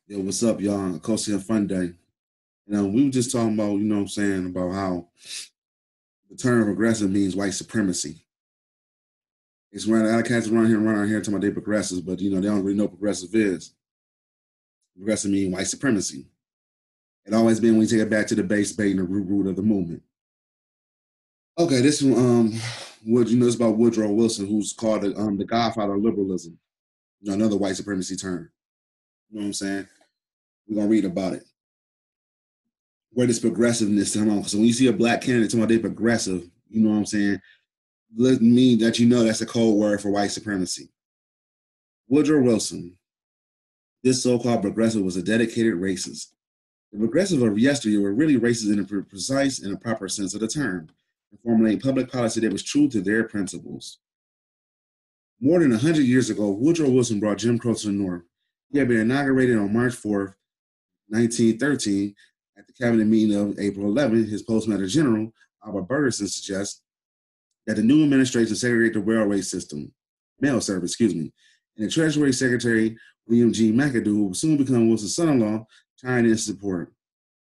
Yo, what's up, y'all? Iskosi Umfundisi. We were just talking about, what I'm saying, about how the term progressive means white supremacy. It's right, a lot of cats around here talking about they progressives, but they don't really know what progressive is. Progressive means white supremacy. It always been when you take it back to the base bait and the root of the movement. Okay, this one, it's about Woodrow Wilson, who's called the Godfather of Liberalism. Another white supremacy term. You know what I'm saying? We're gonna read about it. Where this progressiveness come on? Because when you see a black candidate talking about they progressive, you know what I'm saying? Let me that that's a code word for white supremacy. Woodrow Wilson, this so-called progressive was a dedicated racist. The progressive of yesteryear were really racist in a precise and a proper sense of the term, and formulating public policy that was true to their principles. More than 100 years ago, Woodrow Wilson brought Jim Crow to the North. He had been inaugurated on March 4th, 1913, at the cabinet meeting of April 11th. His Postmaster General, Albert Bergerson, suggests that the new administration segregate the railway system, mail service, and the Treasury Secretary, William G. McAdoo, who would soon become Wilson's son-in-law, chimed in support.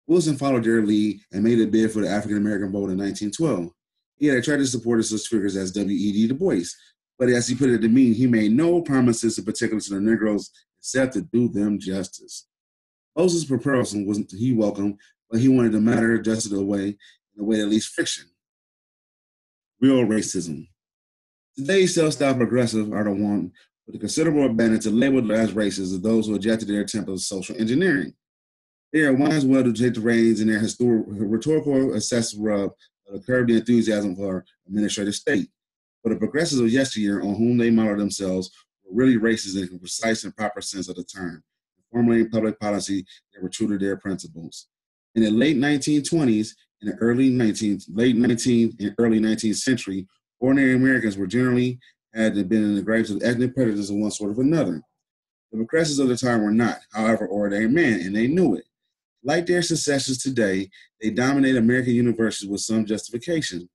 Wilson followed their lead and made a bid for the African-American vote in 1912. He had attracted supporters such figures as W.E.B. Du Bois, but as he put it at the meeting, he made no promises in particular to the Negroes except to do them justice. Moses' proposal wasn't he welcomed, but he wanted the matter adjusted away in a way that least friction. Real racism. Today's self-styled progressive are the one with a considerable advantage to label as racist as those who object to their attempt of social engineering. They are wise well to take the reins in their rhetorical assessed rub of curb the enthusiasm for administrative state. But the progressives of yesteryear on whom they model themselves were really racist in the precise and proper sense of the term, formulating public policy that were true to their principles. In the late 1920s and the late 19th and early 19th century, ordinary Americans were generally had been in the grapes of ethnic prejudice of one sort or another. The progressives of the time were not, however, ordinary men, and they knew it. Like their successors today, they dominated American universities with some justification.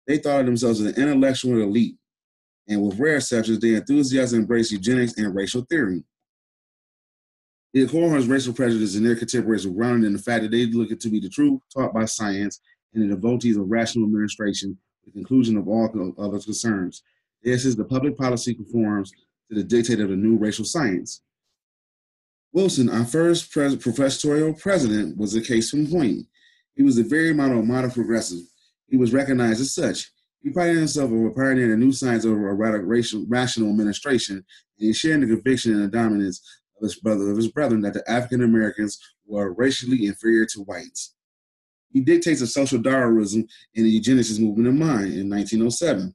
They thought of themselves as an intellectual elite, and with rare exceptions, they enthusiastically embraced eugenics and racial theory. The abhorrence racial prejudice in their contemporaries were grounded in the fact that they looked to be the truth taught by science and the devotees of rational administration, the conclusion of all other concerns. This is the public policy conforms to the dictate of the new racial science. Wilson, our first professorial president, was a case in point. He was a very modern progressive. He was recognized as such. He prided himself on pioneering a new science over a rational administration, and he shared the conviction and the dominance of his brethren that the African Americans were racially inferior to whites. He dictates a social Darwinism and the eugenicist movement in mind in 1907.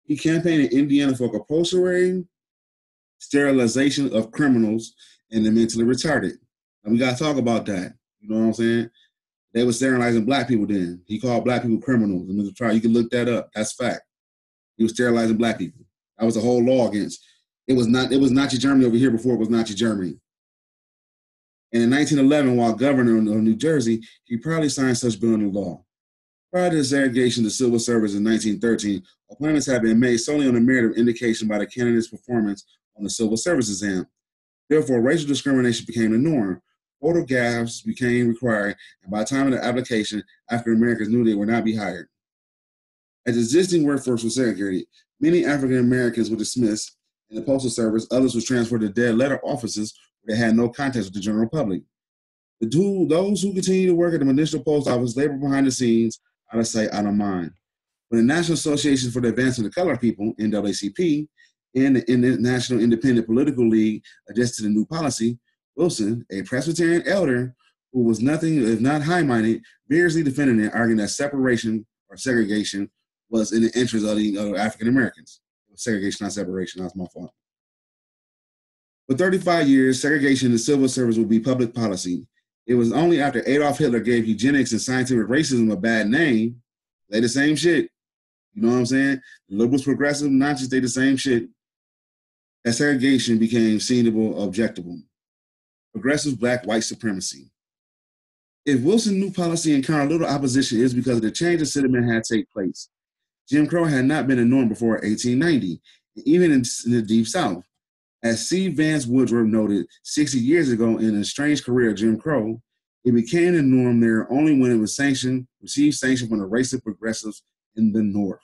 He campaigned in Indiana for compulsory sterilization of criminals and the mentally retarded. And we got to talk about that. You know what I'm saying? They were sterilizing black people then. He called black people criminals. And you can look that up. That's fact. He was sterilizing black people. That was a whole law against. It was Nazi Germany over here before it was Nazi Germany. And in 1911, while governor of New Jersey, he proudly signed such bill into law. Prior to the segregation of the civil service in 1913, appointments had been made solely on the merit of indication by the candidate's performance on the civil service exam. Therefore, racial discrimination became the norm. Photographs became required, and by the time of the application, African Americans knew they would not be hired. As the existing workforce was segregated, many African Americans were dismissed in the postal service. Others were transferred to dead letter offices where they had no contact with the general public. Those who continued to work at the municipal post office labored behind the scenes, out of sight, out of mind. When the National Association for the Advancement of Colored People, NAACP, and the National Independent Political League adjusted to the new policy, Wilson, a Presbyterian elder who was nothing if not high-minded, vigorously defended it, arguing that separation or segregation was in the interest of the African Americans. Segregation, not separation. That's my fault. For 35 years, segregation in the civil service would be public policy. It was only after Adolf Hitler gave eugenics and scientific racism a bad name, they the same shit. You know what I'm saying? The liberals, progressive, Nazis, they the same shit. That segregation became seenable, objectable. Progressive black white supremacy. If Wilson's new policy encountered little opposition, it was because of the change of sentiment had taken place. Jim Crow had not been a norm before 1890, even in the Deep South. As C. Vance Woodrow noted 60 years ago in A Strange Career of Jim Crow, it became the norm there only when it was received sanction from the racist progressives in the North.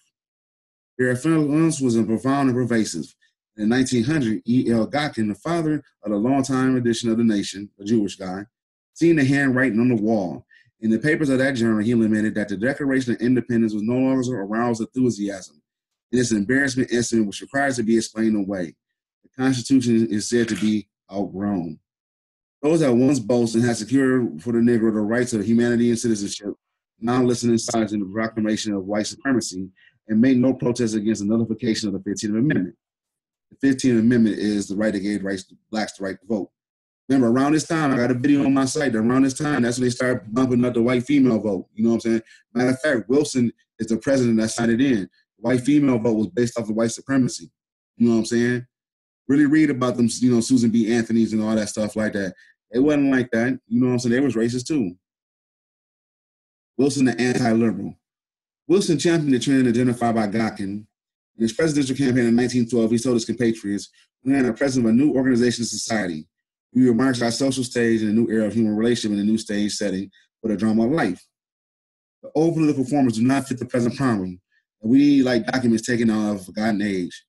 Their influence was profound and pervasive. In 1900, E. L. Gotkin, the father of the longtime edition of The Nation, a Jewish guy, seen the handwriting on the wall. In the papers of that journal, he lamented that the Declaration of Independence was no longer aroused enthusiasm. It is an embarrassment incident which requires to be explained away. The Constitution is said to be outgrown. Those that once boasted and had secured for the Negro the rights of humanity and citizenship now listen in silence in the proclamation of white supremacy and made no protest against the nullification of the 15th Amendment. The 15th Amendment is the right that gave blacks the right to vote. Remember, around this time, I got a video on my site. Around this time, that's when they started bumping up the white female vote. You know what I'm saying? Matter of fact, Wilson is the president that signed it in. The white female vote was based off of white supremacy. You know what I'm saying? Really read about them, you know, Susan B. Anthony's and all that stuff like that. It wasn't like that. You know what I'm saying? They was racist too. Wilson, the anti-liberal. Wilson championed the trend identified by Gotkin. In his presidential campaign in 1912, he told his compatriots, "We are the president of a new organization of society. We will march our social stage in a new era of human relationship in a new stage setting for the drama of life. The old political forms do not fit the present problem, and we, like documents taken out of a forgotten age.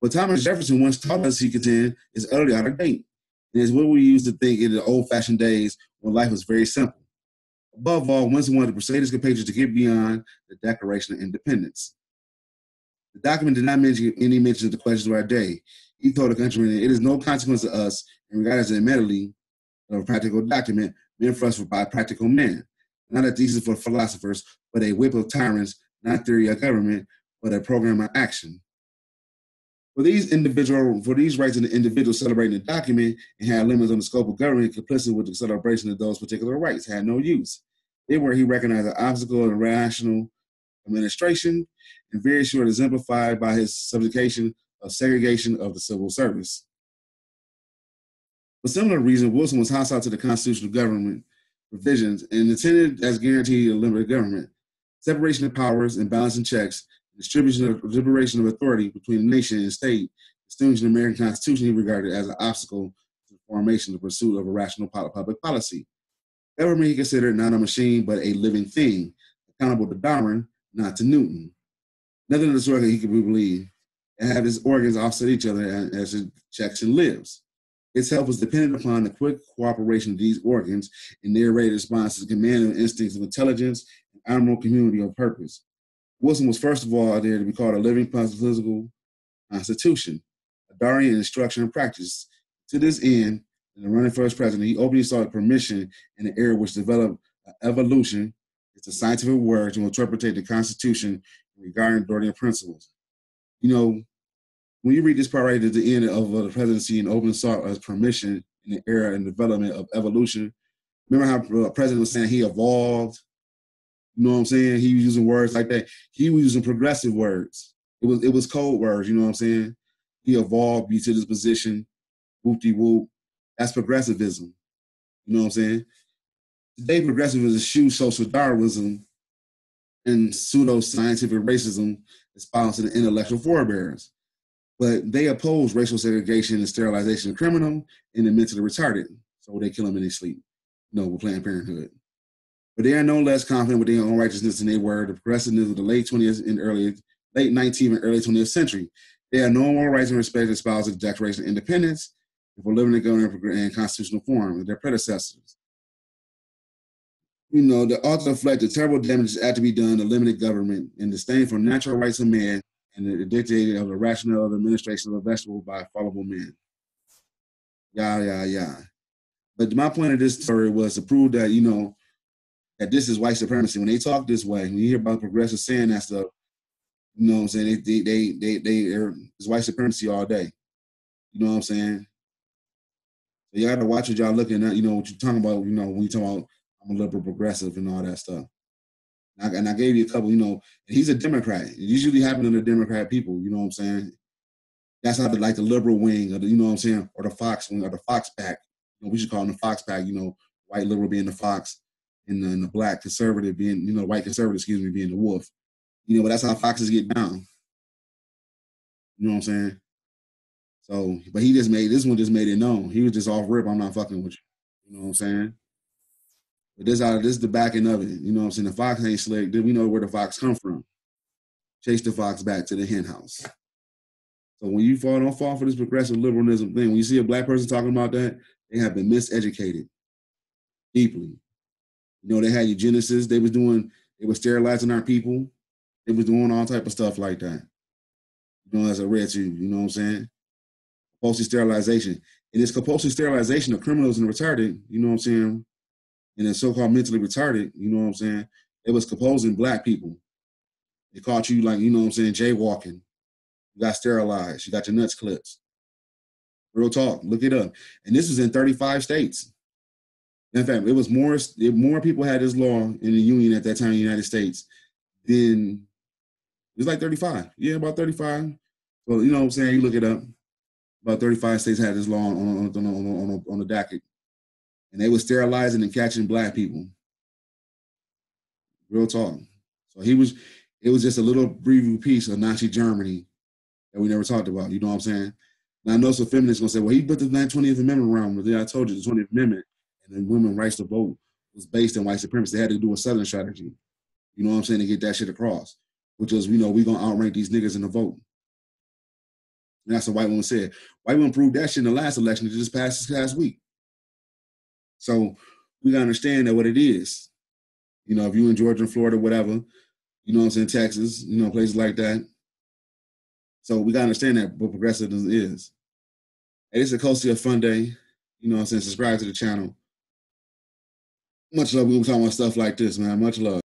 What Thomas Jefferson once taught us, he contended, is utterly out of date. It is what we used to think in the old-fashioned days when life was very simple. Above all, Winston wanted to persuade his compatriots to get beyond the Declaration of Independence. The document did not mention any mention of the questions of our day. He told the countrymen, it is no consequence to us, and regarded as admittedly of a practical document meant for us by practical men, not a thesis for philosophers, but a whip of tyrants, not theory of government, but a program of action. For these rights of the individual celebrating the document and had limits on the scope of government, complicit with the celebration of those particular rights had no use. They were, he recognized, an obstacle in rational administration, and very short exemplified by his subjugation of segregation of the civil service. For similar reason, Wilson was hostile to the constitutional government provisions and intended as guaranteed a limited government, separation of powers and balancing checks, liberation of authority between the nation and state, distinguishing the American Constitution he regarded as an obstacle to the formation and pursuit of a rational public policy. Government he considered not a machine, but a living thing, accountable to Darwin, not to Newton. Nothing of this organ he could believe, and have his organs offset each other as it checks and lives. Its health was dependent upon the quick cooperation of these organs in their ready response to the command and instincts of intelligence and admirable community of purpose. Wilson was first of all there to be called a living political constitution, a Darwinian instruction and practice. To this end, in the running for his president, he openly sought permission in an era which developed evolution. It's a scientific word to interpret the Constitution regarding Darwinian principles. You know, when you read this part right at the end of the presidency and open sought as permission in the era and development of evolution, remember how the president was saying he evolved? You know what I'm saying? He was using words like that. He was using progressive words. It was code words, you know what I'm saying? He evolved to this position, whoop-de-whoop. That's progressivism. You know what I'm saying? Today, progressivism eschews social Darwinism and pseudo-scientific racism espoused to the intellectual forebearers. But they oppose racial segregation and sterilization of criminal and the mentally retarded. So they kill them in their sleep. You know, with Planned Parenthood. But they are no less confident with their own righteousness than they were the progressiveness of the late 20th and late 19th and early 20th century. They are no more rights and respect espoused the Declaration of Independence for living in government and constitutional form of their predecessors. You know, the author reflect the terrible damages had to be done to limited government and disdain for natural rights of man and the dictating of the rational administration of a vegetable by fallible men. Yeah. But my point of this story was to prove that, you know, that this is white supremacy. When they talk this way, when you hear about progressives saying that stuff, you know what I'm saying? It's white supremacy all day. You know what I'm saying? So you got to watch what y'all looking at, you know, what you're talking about, you know, when you talk about I'm a liberal progressive and all that stuff. And I gave you a couple, you know, and he's a Democrat. It usually happens to the Democrat people, you know what I'm saying? That's how the liberal wing, or you know what I'm saying, or the Fox wing, or the Fox pack. You know, we should call them the Fox pack, you know, white liberal being the Fox, and the black conservative being, you know, white conservative, being the wolf. You know, but that's how foxes get down. You know what I'm saying? So, but he just made, this one just made it known. He was just off rip, I'm not fucking with you. You know what I'm saying? But this is the backing of it. You know what I'm saying? The fox ain't slick. Then we know where the fox come from. Chase the fox back to the hen house. So when you don't fall for this progressive liberalism thing, when you see a black person talking about that, they have been miseducated deeply. You know, they had eugenicists. They were sterilizing our people. They was doing all type of stuff like that. You know, as I read to you, you know what I'm saying? Compulsory sterilization. And this compulsory sterilization of criminals and retarded, you know what I'm saying? And then so-called mentally retarded, you know what I'm saying? It was composing black people. They caught you like, you know what I'm saying, jaywalking. You got sterilized. You got your nuts clipped. Real talk. Look it up. And this was in 35 states. In fact, it was more people had this law in the Union at that time in the United States than, it was like 35. Yeah, about 35. So, you know what I'm saying? You look it up. About 35 states had this law on the docket. And they were sterilizing and catching black people. Real talk. So it was just a little brief piece of Nazi Germany that we never talked about. You know what I'm saying? And I know some feminists going to say, well, he put the 20th Amendment around. But yeah, I told you the 20th Amendment and the women's rights to vote was based on white supremacy. They had to do a Southern strategy. You know what I'm saying? To get that shit across. Which is, you know, we're going to outrank these niggas in the vote. And that's what white woman said. White women proved that shit in the last election that just passed this past week. So we got to understand that what it is. You know, if you in Georgia and Florida, whatever, you know what I'm saying, Texas, you know, places like that. So we got to understand that what progressivism is. Hey, it's Iskosi Umfundisi. You know what I'm saying? Subscribe to the channel. Much love. We're going to talk about stuff like this, man. Much love.